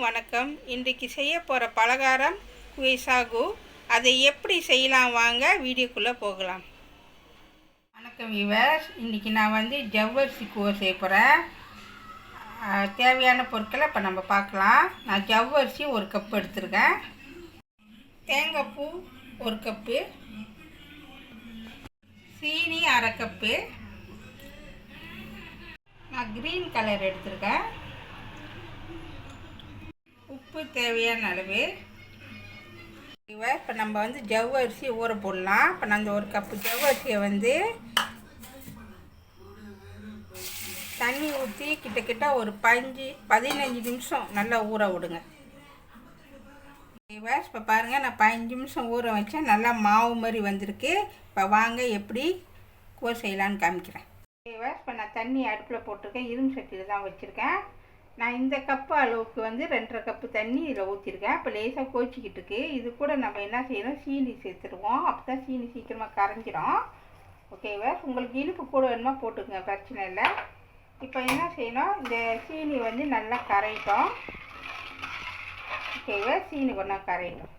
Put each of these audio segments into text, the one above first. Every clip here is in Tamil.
வணக்கம். இன்றைக்கு செய்ய போகிற பலகாரம் குய் சாகு. அதை எப்படி செய்யலாம் வாங்க வீடியோக்குள்ளே போகலாம். வணக்கம் வியூவர்ஸ். இன்றைக்கி நான் ஜவ்வரிசி கூவை செய்ய போகிறேன். தேவையான பொருட்களை இப்போ நம்ம பார்க்கலாம். நான் ஜவ்வரிசி 1 கப்பு எடுத்துருக்கேன். தேங்காய் பூ 1 கப்பு, சீனி 1/2 கப்பு, நான் க்ரீன் கலர் எடுத்துருக்கேன், உப்பு தேவையான அளவு. இப்போ நம்ம ஜவ்வரிசி ஊற போடலாம். இப்போ நான் 1 கப்பு ஜவ்வரிசியை தண்ணி ஊற்றி கிட்டத்தட்ட ஒரு 15 நிமிஷம் நல்லா ஊற விடுங்க. இப்போ பாருங்கள், நான் 15 நிமிஷம் ஊற வச்சேன். நல்லா மாவு மாதிரி வந்திருக்கு. இப்போ வாங்க எப்படி கூழ செய்யலான்னு காமிக்கிறேன். இப்போ நான் தண்ணி அடுப்பில் போட்டிருக்கேன். இரும்பு சட்டியில் தான் வச்சுருக்கேன். நான் இந்த கப்பு அளவுக்கு 2.5 கப்பு தண்ணி இதில் ஊற்றிருக்கேன். இப்போ லேசாக கோச்சிக்கிட்டு இருக்கு. இது கூட நம்ம என்ன செய்யணும், சீனி சேர்த்துருவோம். அப்போ தான் சீனி சீக்கிரமாக கரைஞ்சிடும். ஓகேவா? உங்களுக்கு இனிப்பு கூட வேணுமா போட்டுக்கங்க, பிரச்சனை இல்லை. இப்போ என்ன செய்யணும், இந்த சீனி நல்லா கரையிட்டோம். ஓகேவா? சீனி கொஞ்சம் கரையிட்டோம்.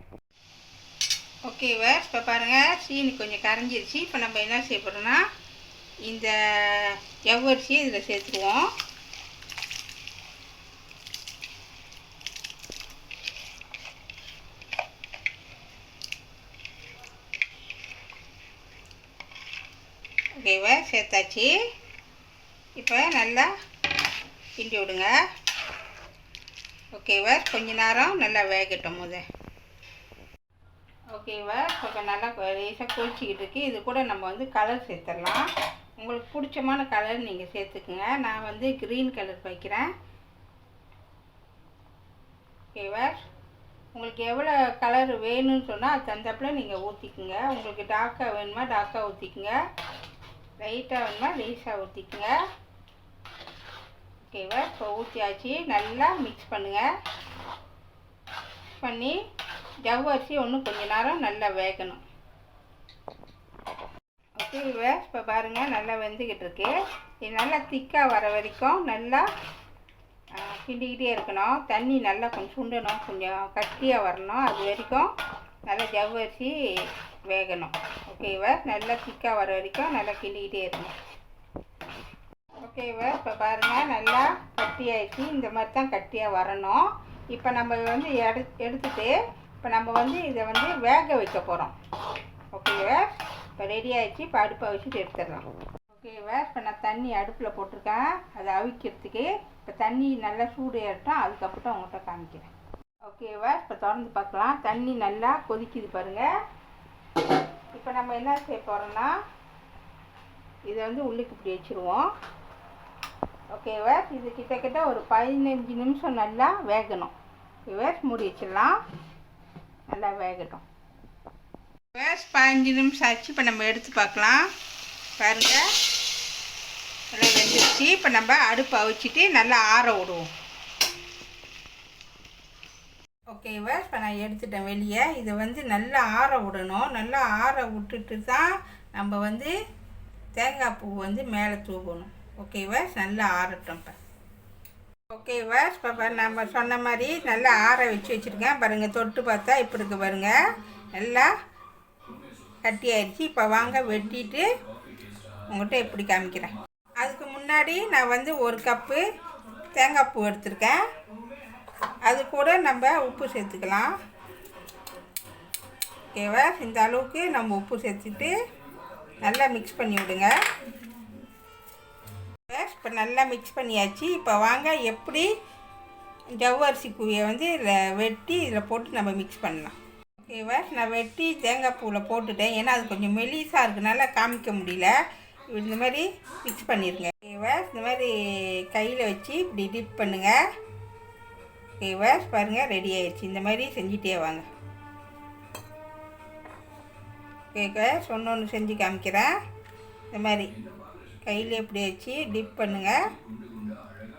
ஓகேவா? இப்போ பாருங்கள், சீனி கொஞ்சம் கரைஞ்சிருச்சு. இப்போ நம்ம என்ன செய்ய போகிறோம்னா, இந்த ஜவ்வரிசியை இதில் சேர்த்துருவோம். ஓகேவா? சேர்த்தாச்சு. இப்போ நல்லா கிண்டி விடுங்க. ஓகேவா? கொஞ்ச நேரம் நல்லா வேகட்டும் ஓகேவா? இப்போ நல்லா லேசாக கொதிச்சிக்கிட்டு இருக்கு. இது கூட நம்ம கலர் சேர்த்துடலாம். உங்களுக்கு பிடிச்சமான கலர் நீங்கள் சேர்த்துக்குங்க. நான் க்ரீன் கலர் வைக்கிறேன். ஓகேவா? உங்களுக்கு எவ்வளோ கலர் வேணும்னு சொன்னால் அது தந்தாப்பில் நீங்கள் ஊற்றிக்குங்க. உங்களுக்கு டார்க்காக வேணுமா டார்க்காக ஊற்றிக்குங்க, லைட்டாக வேணுமா லேஸாக ஊற்றிக்குங்க. ஓகேவா? இப்போ ஊற்றியாச்சு. நல்லா மிக்ஸ் பண்ணுங்கள். மிக்ஸ் பண்ணி ஜவ்வரிசி கொஞ்ச நேரம் நல்லா வேகணும். ஓகேவா? இப்போ பாருங்கள், நல்லா வெந்துக்கிட்டு இருக்கு. இது நல்லா திக்காக வர வரைக்கும் நல்லா கிண்டிக்கிட்டே இருக்கணும். தண்ணி நல்லா கொஞ்சம் சுண்டணும், கொஞ்சம் கட்டியாக வரணும். அது வரைக்கும் நல்லா ஜவ்வரிசி வேகணும். ஓகேவா? நல்லா திக்காக வர வரைக்கும் நல்லா கிண்டிக்கிட்டே இருக்கணும். ஓகேவா? இப்போ பாருங்கள், நல்லா கட்டியாகிடுச்சு. இந்த மாதிரி தான் கட்டியாக வரணும். இப்போ நம்ம எடுத்துட்டு இப்போ நம்ம இதை வேக வைக்க போகிறோம். ஓகேவா? இப்போ ரெடி ஆகிடுச்சு. இப்போ அடுப்பை வச்சுட்டு எடுத்துடலாம். ஓகேவா? இப்போ நான் தண்ணி அடுப்பில் போட்டிருக்கேன், அதை அவிக்கிறதுக்கு. இப்போ தண்ணி நல்லா சூடு ஏறட்டும், அதுக்கப்புறம் உங்கள்கிட்ட காமிக்கிறேன். ஓகேவா? இப்போ திறந்து பார்க்கலாம். தண்ணி நல்லா கொதிக்குது பாருங்கள். இப்போ நம்ம என்ன செய்ய போகிறோம்னா, இதை உள்ளுக்கு இப்படி வச்சுருவோம். ஓகேவா? இது கிட்டத்தட்ட ஒரு 15 நிமிஷம் நல்லா வேகணும். ஓகேவா? மூடி வச்சிடலாம், நல்லா வேகட்டும். 15 நிமிஷம் ஆச்சு. இப்போ நம்ம எடுத்து பார்க்கலாம். பாருங்கள், நல்லா வெந்துருச்சு. இப்போ நம்ம அடுப்பை அவிச்சிட்டு நல்லா ஆற விடுவோம். ஓகேவா? இப்போ நான் எடுத்துட்டேன் வெளியே. இதை நல்லா ஆற விடணும். நல்லா ஆற விட்டுட்டு தான் நம்ம தேங்காய் பூ மேலே தூவணும். ஓகேவா? நல்லா ஆறட்டும். இப்போ ஓகேவா? இப்போ நம்ம சொன்ன மாதிரி நல்லா ஆற வச்சுருக்கேன். பாருங்கள், தொட்டு பார்த்தா இப்படி இருக்கு பாருங்கள், நல்லா கட்டி ஆயிடுச்சு. இப்போ வாங்க வெட்டிட்டு உங்கள்கிட்ட எப்படி காமிக்கிறேன். அதுக்கு முன்னாடி நான் 1 கப்பு தேங்காய் பூ எடுத்திருக்கேன். அது கூட நம்ம உப்பு சேர்த்துக்கலாம். ஓகேவா? இந்த அளவுக்கு நம்ம உப்பு சேர்த்துட்டு நல்லா மிக்ஸ் பண்ணி விடுங்க. இப்போ நல்லா மிக்ஸ் பண்ணியாச்சு. இப்போ வாங்க எப்படி ஜவ்வரிசி கூவையை இதில் வெட்டி இதில் போட்டு நம்ம மிக்ஸ் பண்ணலாம். ஓகேவா? நான் வெட்டி தேங்காய் பூவில் போட்டுட்டேன். ஏன்னா அது கொஞ்சம் மெலிசாக இருக்குனால காமிக்க முடியல. இந்த மாதிரி மிக்ஸ் பண்ணிடுங்க. ஓகேவா? இந்த மாதிரி கையில் வச்சு இப்படி டிப் பண்ணுங்கள். ஓகேவா? பாருங்கள், ரெடி ஆயிடுச்சு. இந்த மாதிரி செஞ்சுட்டே வாங்க. ஓகேவா? ஒன்று செஞ்சு காமிக்கிறேன். இந்த மாதிரி கையில் இப்படி வச்சு டிப் பண்ணுங்கள்.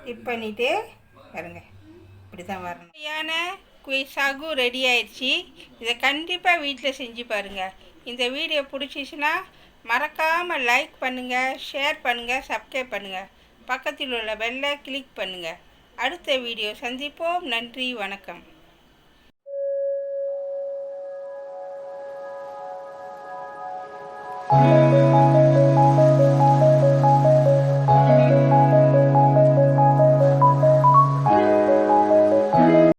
டிப் பண்ணிவிட்டு பாருங்கள், இப்படி தான் வரணும். சரியான குய் சாகு ரெடி ஆயிடுச்சு. இதை கண்டிப்பாக வீட்டில் செஞ்சு பாருங்கள். இந்த வீடியோ பிடிச்சிச்சுன்னா மறக்காமல் லைக் பண்ணுங்கள், ஷேர் பண்ணுங்கள், சப்ஸ்கிரைப் பண்ணுங்கள். பக்கத்தில் உள்ள பெல்லை கிளிக் பண்ணுங்கள். அடுத்த வீடியோ சந்திப்போம். நன்றி, வணக்கம். Thank you.